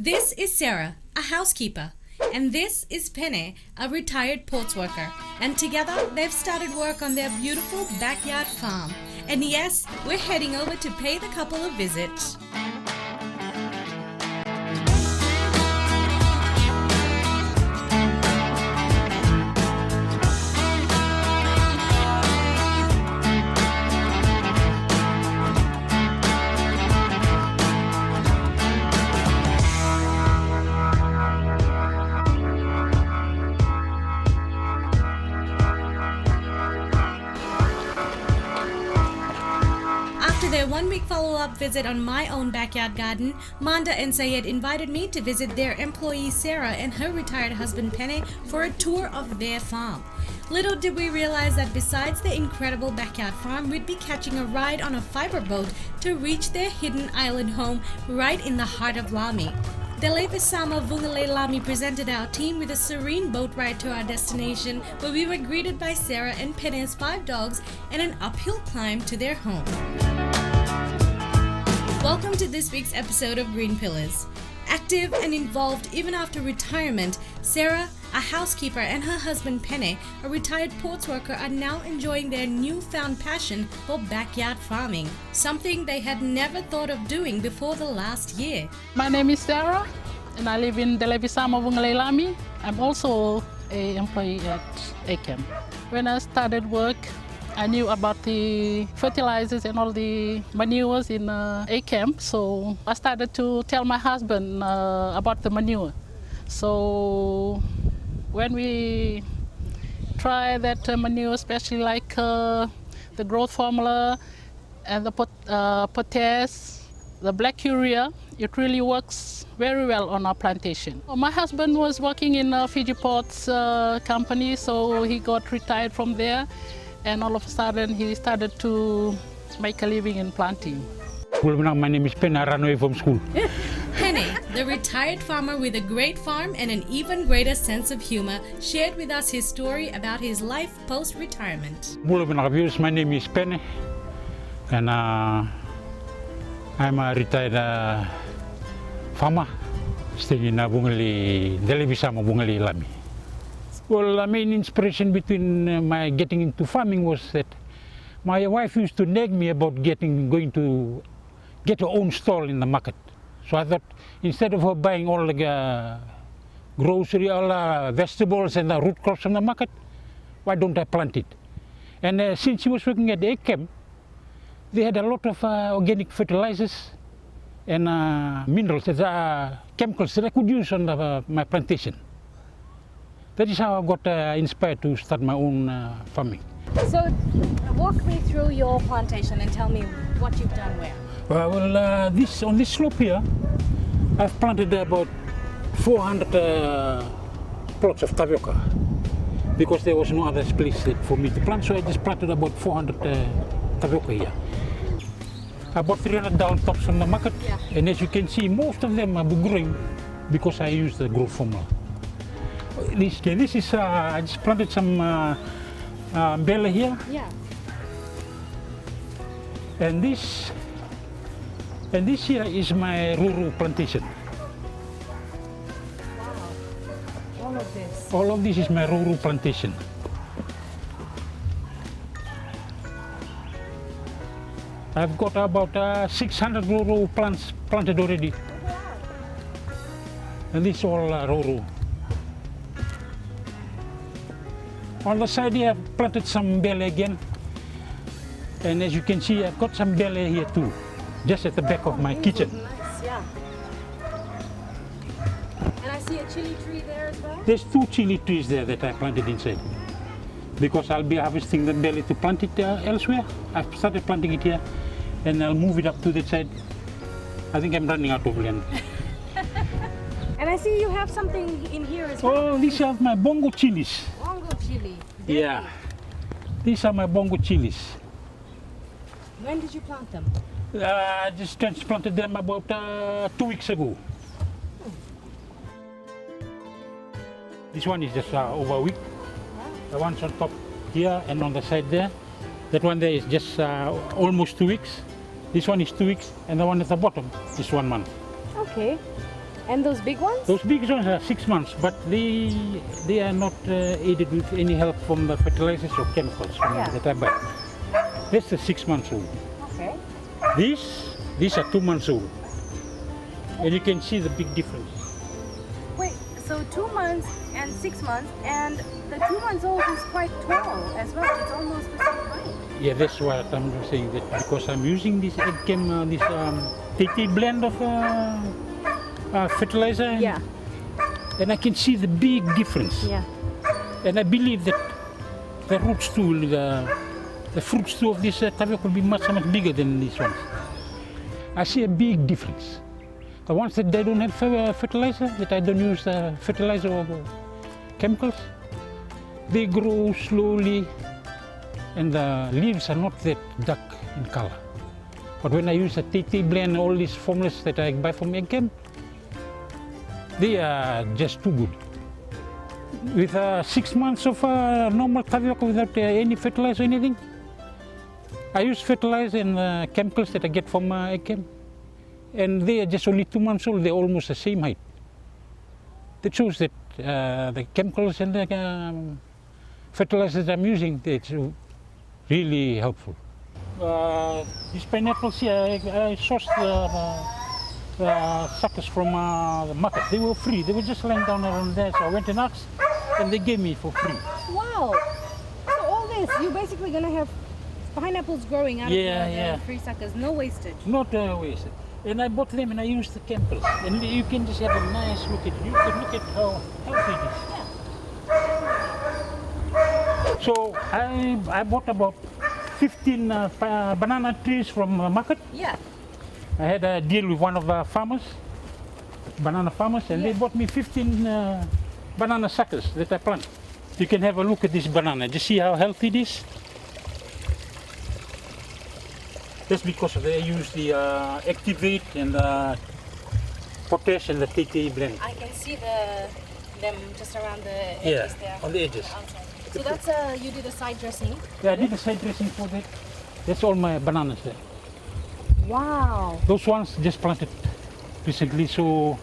This is Sera, a housekeeper, and this is Pene, a retired ports worker. And together they've started work on their beautiful backyard farm. And yes, we're heading over to pay the couple a visit. After their 1-week follow-up visit on my own backyard garden, Manda and Sayed invited me to visit their employee Sera and her retired husband Pene for a tour of their farm. Little did we realize that besides the incredible backyard farm, we'd be catching a ride on a fiber boat to reach their hidden island home right in the heart of Lami. Delevi Sama Vungale Lami presented our team with a serene boat ride to our destination, where we were greeted by Sera and Pene's 5 dogs and an uphill climb to their home. Welcome to this week's episode of Green Pillars. Active and involved even after retirement, Sera, a housekeeper, and her husband Pene, a retired ports worker, are now enjoying their newfound passion for backyard farming, something they had never thought of doing before the last year. My name is Sera, and I live in Delevi Sama Vungale Lami. I'm also an employee at ACAM. When I started work, I knew about the fertilizers and all the manures in ACAM, so I started to tell my husband about the manure. So when we try that manure, especially like the growth formula and the potash, the black urea, it really works very well on our plantation. My husband was working in a Fiji Ports company, so he got retired from there, and all of a sudden he started to make a living in planting. My name is Pene. I ran away from school. Pene, the retired farmer with a great farm and an even greater sense of humor, shared with us his story about his life post-retirement. My name is Pene, and I'm a retired farmer staying in Delevi Sama Vungale Lami. Well, the main inspiration between my getting into farming was that my wife used to nag me about going to get her own stall in the market. So I thought, instead of her buying all the grocery, all the vegetables and the root crops from the market, why don't I plant it? And since she was working at the egg camp, they had a lot of organic fertilizers and minerals, chemicals that I could use on my plantation. That is how I got inspired to start my own farming. So, walk me through your plantation and tell me what you've done where. Well, on this slope here, I've planted about 400 plots of tapioca because there was no other place for me to plant, so I just planted about 400 tapioca here. I bought 300 down tops from the market, and as you can see, most of them are growing because I used the growth formula. This is I just planted some bella here. Yeah. And this here is my Ruru plantation. Wow. All of this. All of this is my Ruru plantation. I've got about 600 Ruru plants planted already. Wow. And this is all Ruru. On the side here, I've planted some bella again. And as you can see, I've got some bella here too, just at the back of my kitchen. Nice, yeah. And I see a chili tree there as well? There's 2 chili trees there that I planted inside. Because I'll be harvesting the bella to plant it elsewhere. I've started planting it here, and I'll move it up to that side. I think I'm running out of land. And I see you have something in here as well. Oh, these are my bongo chilies. Bongo chili. Yeah. These are my bongo chilies. When did you plant them? I just transplanted them about 2 weeks ago. This one is just over a week. The one's on top here and on the side there. That one there is just almost 2 weeks. This one is 2 weeks, and the one at the bottom is 1 month. Okay. And those big ones? Those big ones are 6 months, but they are not aided with any help from the fertilizers or chemicals that I buy. This is 6 months old. Okay. These are 2 months old. And you can see the big difference. Wait, so 2 months and 6 months, and the 2 months old is quite tall as well. It's almost the same height. Yeah, that's what I'm saying, that because I'm using this egg chem, this TT blend of fertilizer. Yeah. And I can see the big difference. Yeah. And I believe that the roots too, the fruits too of this tapioca will be much bigger than these ones. I see a big difference. The ones that they don't have fertilizer, that I don't use fertilizer or chemicals, they grow slowly and the leaves are not that dark in color. But when I use a TT blend, all these formulas that I buy from Egchem, they are just too good. With 6 months of normal tapioca without any fertilizer or anything, I use fertilizer and chemicals that I get from Egchem, and they are just only 2 months old. They're almost the same height. That shows that the chemicals and the fertilizers I'm using, it's really helpful. These pineapples here, I sourced the suckers from the market. They were free. They were just lying down around there, so I went and asked, and they gave me for free. Wow! So all this, you're basically gonna have pineapples growing out of the free suckers, no wastage. Not wasted. And I bought them and I used the chemicals. And you can just have a nice look at it. You can look at how healthy it is. So I bought about 15 banana trees from the market. Yeah. I had a deal with one of the farmers, banana farmers, and they bought me 15 banana suckers that I plant. You can have a look at this banana. Just see how healthy it is. That's because they use the activate and the potash and the TT blend. I can see them just around the edges there. On the edges. Outside. So that's you did a side dressing. Yeah, I did a side dressing for that. That's all my bananas there. Wow. Those ones just planted recently, so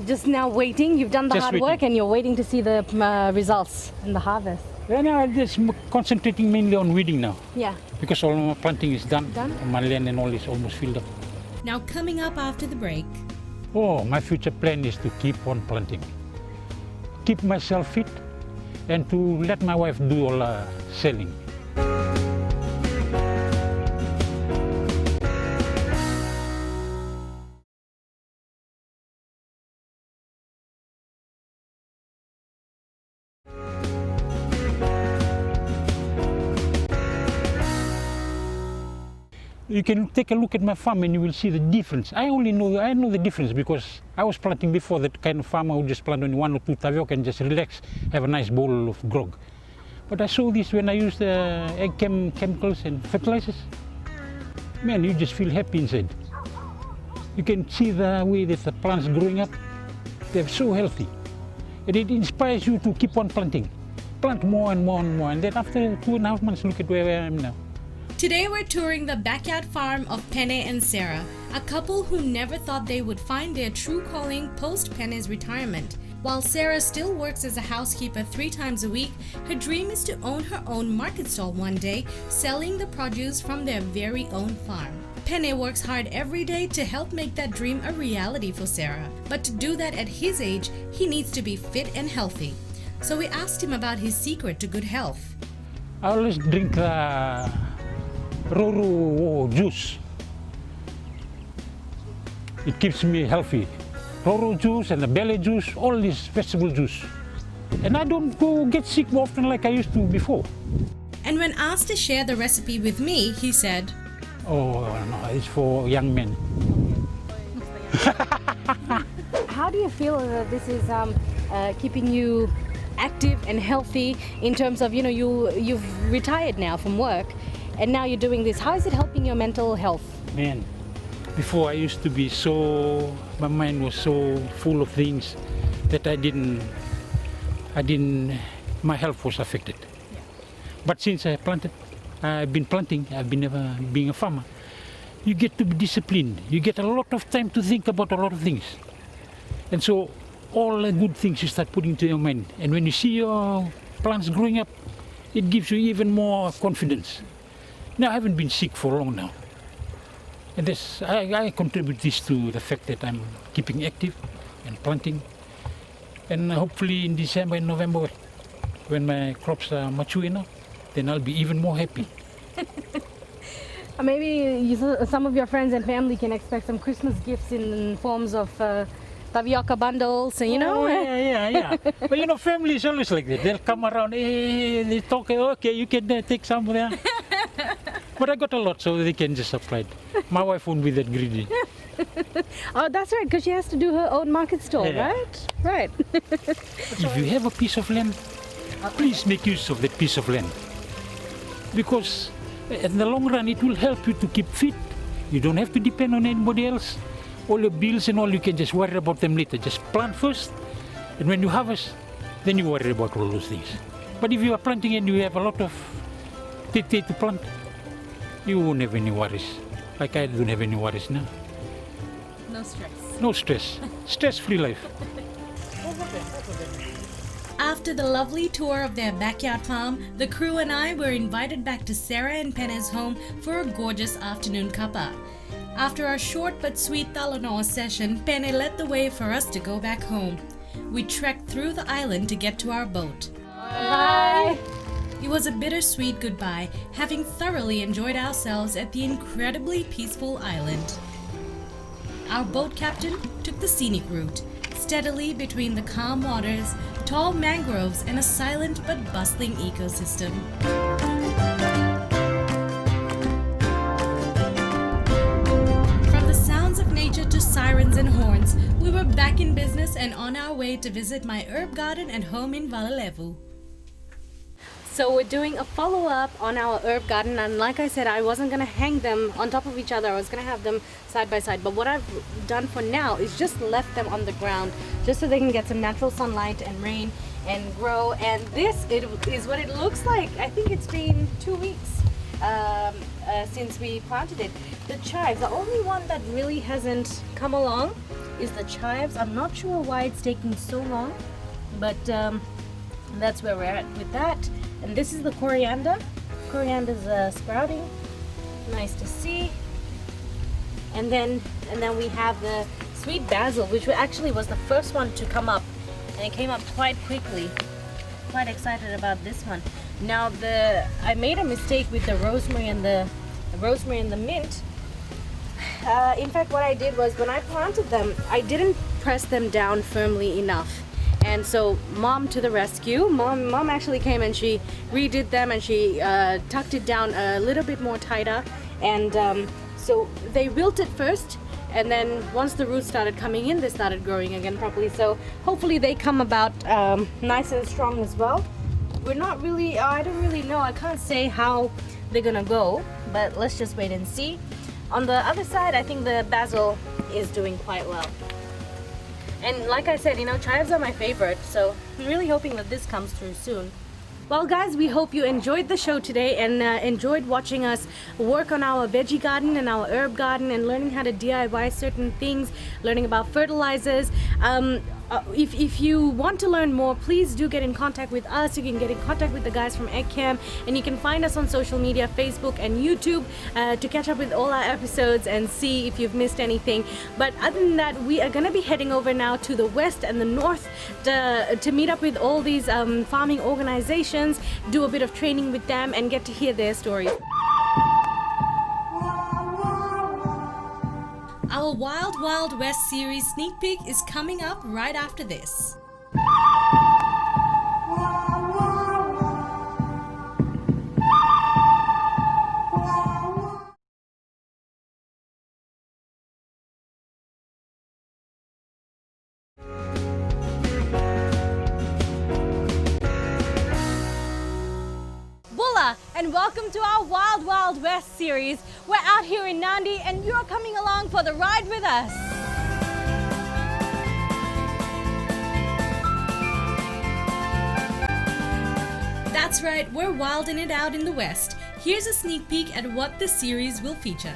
Just now waiting. You've done the hard work, and you're waiting to see the results in the harvest. yeah, now I'm just concentrating mainly on weeding now. Yeah. Because all my planting is done. Done? My land and all is almost filled up. Now coming up after the break. Oh, my future plan is to keep on planting. Keep myself fit and to let my wife do all selling. You can take a look at my farm and you will see the difference. I know the difference because I was planting before, that kind of farmer who just plant only 1 or 2 tapioca and just relax, have a nice bowl of grog. But I saw this when I used the egg chemicals and fertilizers. Man, you just feel happy inside. You can see the way that the plants growing up. They're so healthy. And it inspires you to keep on planting. Plant more and more and more. And then after 2.5 months, look at where I am now. Today we're touring the backyard farm of Pene and Sera, a couple who never thought they would find their true calling post Pene's retirement. While Sera still works as a housekeeper 3 times a week, her dream is to own her own market stall one day, selling the produce from their very own farm. Pene works hard every day to help make that dream a reality for Sera. But to do that at his age, he needs to be fit and healthy. So we asked him about his secret to good health. I always drink the Roro juice. It keeps me healthy. Roro juice and the belly juice, all this vegetable juice. And I don't go get sick more often like I used to before. And when asked to share the recipe with me, he said, Oh, no, it's for young men. how do you feel that this is keeping you active and healthy in terms of, you've retired now from work and now you're doing this? How is it helping your mental health? Man, before I used to be my mind was so full of things that my health was affected. Yeah. But since I've been planting, I've been never being a farmer, you get to be disciplined. You get a lot of time to think about a lot of things. And so all the good things you start putting into your mind. And when you see your plants growing up, it gives you even more confidence. Now I haven't been sick for long now. And this, I contribute this to the fact that I'm keeping active and planting. And hopefully in December and November, when my crops are mature enough, then I'll be even more happy. Maybe some of your friends and family can expect some Christmas gifts in forms of tapioca bundles, you know? Oh, yeah. But you know, family is always like that. They'll come around, hey, they talk, okay, you can take some there. But I got a lot, so they can just apply it. My wife won't be that greedy. Oh, that's right, because she has to do her own market stall, Yeah. right? Right. If you have a piece of land, please make use of that piece of land. Because in the long run, it will help you to keep fit. You don't have to depend on anybody else. All your bills and all, you can just worry about them later. Just plant first, and when you harvest, then you worry about all those things. But if you are planting and you have a lot of tete to plant, you won't have any worries. Like I don't have any worries now. No stress. No stress. Stress-free life. After the lovely tour of their backyard farm, the crew and I were invited back to Sera and Pene's home for a gorgeous afternoon cuppa. After our short but sweet Talanoa session, Pene led the way for us to go back home. We trekked through the island to get to our boat. Bye. It was a bittersweet goodbye, having thoroughly enjoyed ourselves at the incredibly peaceful island. Our boat captain took the scenic route, steadily between the calm waters, tall mangroves, and a silent but bustling ecosystem. From the sounds of nature to sirens and horns, we were back in business and on our way to visit my herb garden and home in Valelevu. So we're doing a follow-up on our herb garden, and like I said, I wasn't going to hang them on top of each other. I was going to have them side by side, but what I've done for now is just left them on the ground just so they can get some natural sunlight and rain and grow. And this is what it looks like. I think it's been 2 weeks since we planted it. The chives, the only one that really hasn't come along is the chives. I'm not sure why it's taking so long, but that's where we're at with that. And this is the coriander. Coriander's sprouting. Nice to see. And then we have the sweet basil, which actually was the first one to come up, and it came up quite quickly. Quite excited about this one. Now I made a mistake with the rosemary and the mint. In fact, what I did was when I planted them, I didn't press them down firmly enough. And so mom to the rescue. Mom actually came and she redid them, and she tucked it down a little bit more tighter. And so they wilted first, and then once the roots started coming in, they started growing again properly. So hopefully they come about nice and strong as well. We're not really, I don't really know. I can't say how they're gonna go, but let's just wait and see. On the other side, I think the basil is doing quite well. And like I said, you know, chives are my favorite, so I'm really hoping that this comes through soon. Well guys, we hope you enjoyed the show today and enjoyed watching us work on our veggie garden and our herb garden and learning how to DIY certain things, learning about fertilizers. If you want to learn more, please do get in contact with us. You can get in contact with the guys from Egg Camp, and you can find us on social media, Facebook and YouTube, to catch up with all our episodes and see if you've missed anything. But other than that, we are going to be heading over now to the west and the north to meet up with all these farming organizations, do a bit of training with them, and get to hear their stories. Our Wild Wild West series sneak peek is coming up right after this. And welcome to our Wild Wild West series. We're out here in Nandi and you're coming along for the ride with us. That's right, we're wilding it out in the West. Here's a sneak peek at what the series will feature.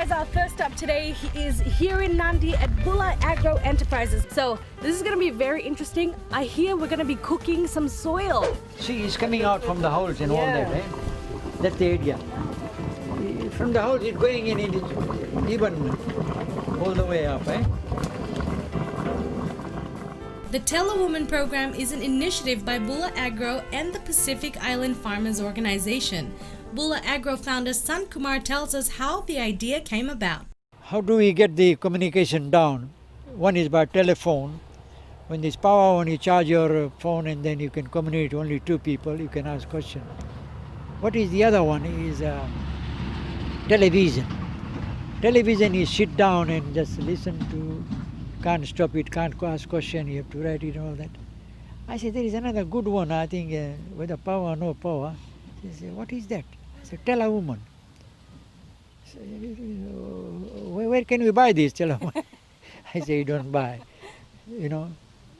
guys, our first stop today is here in Nandi at Bulla Agro Enterprises. So this is going to be very interesting. I hear we're going to be cooking some soil. See, it's coming out from the holes and all that, right? That's the area. From the holes, it's going in, it's even all the way up, eh? The Tell a Woman program is an initiative by Bulla Agro and the Pacific Island Farmers Organization. Bulla Agro founder San Kumar tells us how the idea came about. How do we get the communication down? One is by telephone. When there's power, when you charge your phone and then you can communicate only two people, you can ask questions. What is the other one is television. Television is sit down and just listen to, can't stop it, can't ask question, you have to write it and all that. I said, there is another good one, I think, whether power or no power. She said, what is that? I said, Tell a Woman. So, where can we buy this, Tell a Woman? I say, you don't buy. You know,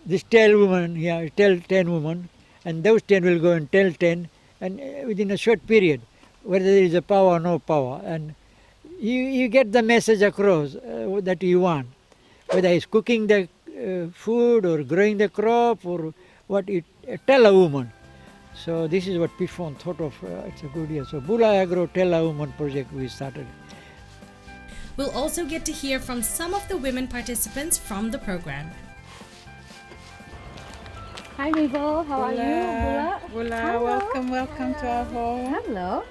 this Tell Woman here, Tell 10 women, and those 10 will go and tell 10, and within a short period, whether there is a power or no power, and you get the message across that you want, whether it's cooking the food or growing the crop or what, Tell a Woman. So this is what PFON thought of, it's a good idea. So Bulla Agro Tell a Woman project we started. We'll also get to hear from some of the women participants from the program. Hi, Mabel. How are you? Bulla, Hello. welcome to our home. Hello.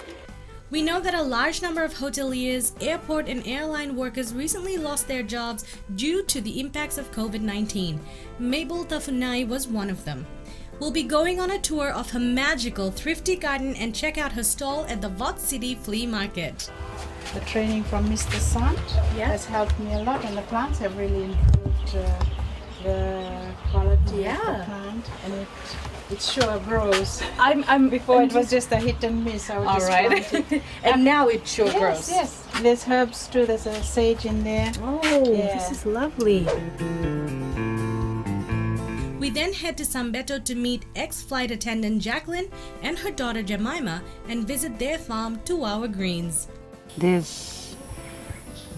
We know that a large number of hoteliers, airport and airline workers recently lost their jobs due to the impacts of COVID-19. Mabel Tafunai was one of them. We'll be going on a tour of her magical thrifty garden and check out her stall at the Vot City Flea Market. The training from Mr. Sant has helped me a lot, and the plants have really improved the quality of the plant, and it sure grows. Before it was just a hit and miss. I would just plant it. And now it sure grows. Yes, there's herbs too. There's a sage in there. Oh, Yeah. this is lovely. We then head to Sambeto to meet ex-flight attendant Jacqueline and her daughter Jemima and visit their farm 2 Hour Greens. There's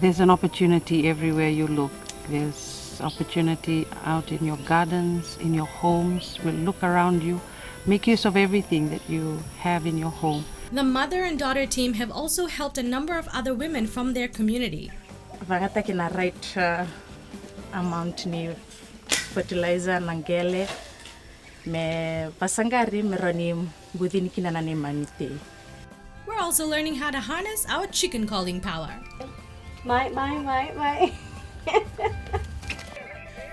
an opportunity everywhere you look. There's opportunity out in your gardens, in your homes. We'll look around you. Make use of everything that you have in your home. The mother and daughter team have also helped a number of other women from their community. Vangata kina right amount ni fertilizer nangele me pasangari meroni budini kina nani manite. We're also learning how to harness our chicken calling power. My.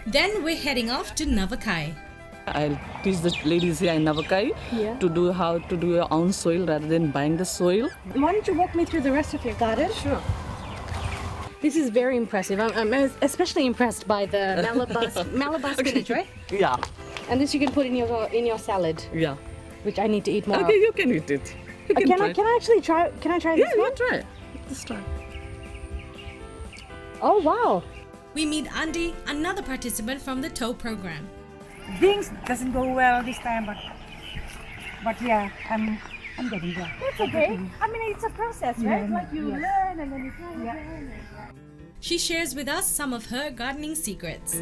Then we're heading off to Navakai. I'll teach the ladies here in Navakai to do how to do your own soil rather than buying the soil. Why don't you walk me through the rest of your garden? Sure. This is very impressive. I'm especially impressed by the Malabar spinach, right? Yeah, And this you can put in your salad, yeah. which I need to eat more Okay, of. you can eat it. You Can try I it. actually try? Can I try Yeah, this you one? try. Just try. Oh wow! We meet Andy, another participant from the TOW program. Things doesn't go well this time, but yeah, I'm getting there. That's okay. I mean, it's a process, right? Like you learn and then you try again. She shares with us some of her gardening secrets.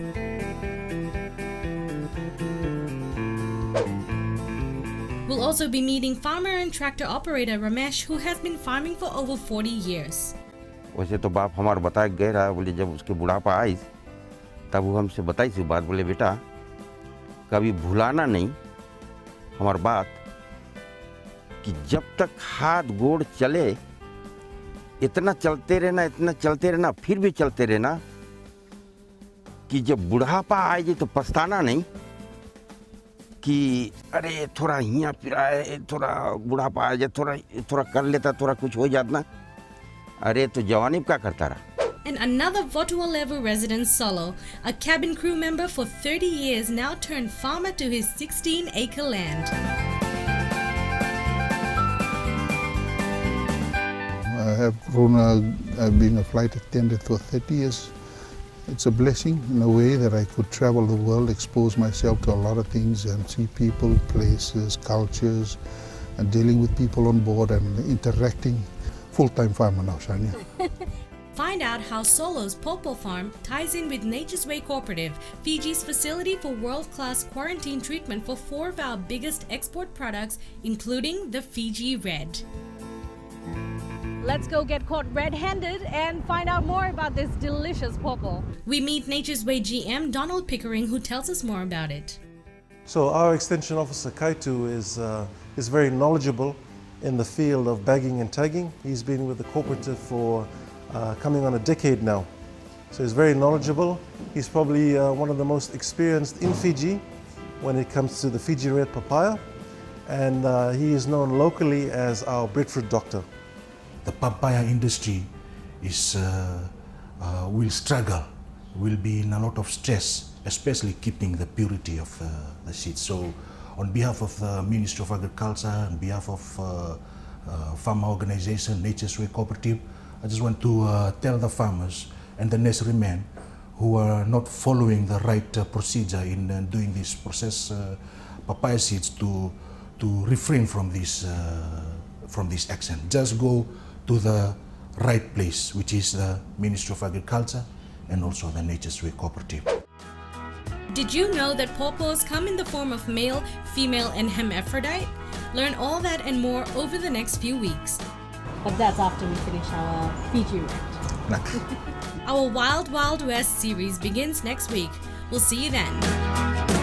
We'll also be meeting farmer and tractor operator Ramesh, who has been farming for over 40 years. वैसे तो बाप हमारा बताया गया रहा, बोले जब उसके बुढ़ापा आई तब वो हमसे बताई थी बात, बोले बेटा कभी भुलाना नहीं हमारी बात कि जब तक हाथ गोड़ चले इतना चलते रहना फिर भी चलते रहना कि जब बुढ़ापा आए जी तो पछताना नहीं कि अरे थोड़ा हियाँ पिराए, थोड़ा बुढ़ापा आ जाए, थोड़ा कर लेता, थोड़ा कुछ हो जाता, अरे तो जवानी क्या करता रहा. And another Votualevu resident, Solo, a cabin crew member for 30 years, now turned farmer to his 16-acre land. I have grown, I've been a flight attendant for 30 years. It's a blessing in a way that I could travel the world, expose myself to a lot of things and see people, places, cultures, and dealing with people on board and interacting. Full-time farmer now, Shania. Find out how Solo's Popo Farm ties in with Nature's Way Cooperative, Fiji's facility for world-class quarantine treatment for 4 of our biggest export products, including the Fiji Red. Let's go get caught red-handed and find out more about this delicious popo. We meet Nature's Way GM Donald Pickering, who tells us more about it. So our Extension Officer Kaitu is very knowledgeable in the field of bagging and tagging. He's been with the cooperative for coming on a decade now. So he's very knowledgeable. He's probably one of the most experienced in Fiji when it comes to the Fiji Red Papaya. And he is known locally as our breadfruit doctor. The papaya industry will struggle, will be in a lot of stress, especially keeping the purity of the seeds. So on behalf of the Ministry of Agriculture, on behalf of farmer organization, Nature's Way Cooperative, I just want to tell the farmers and the nurserymen who are not following the right procedure in doing this process papaya seeds to refrain from this action. Just go to the right place, which is the Ministry of Agriculture and also the Nature's Way Cooperative. Did you know that pawpaws come in the form of male, female, and hermaphrodite? Learn all that and more over the next few weeks. But that's after we finish our Fiji Red. Our Wild Wild West series begins next week. We'll see you then.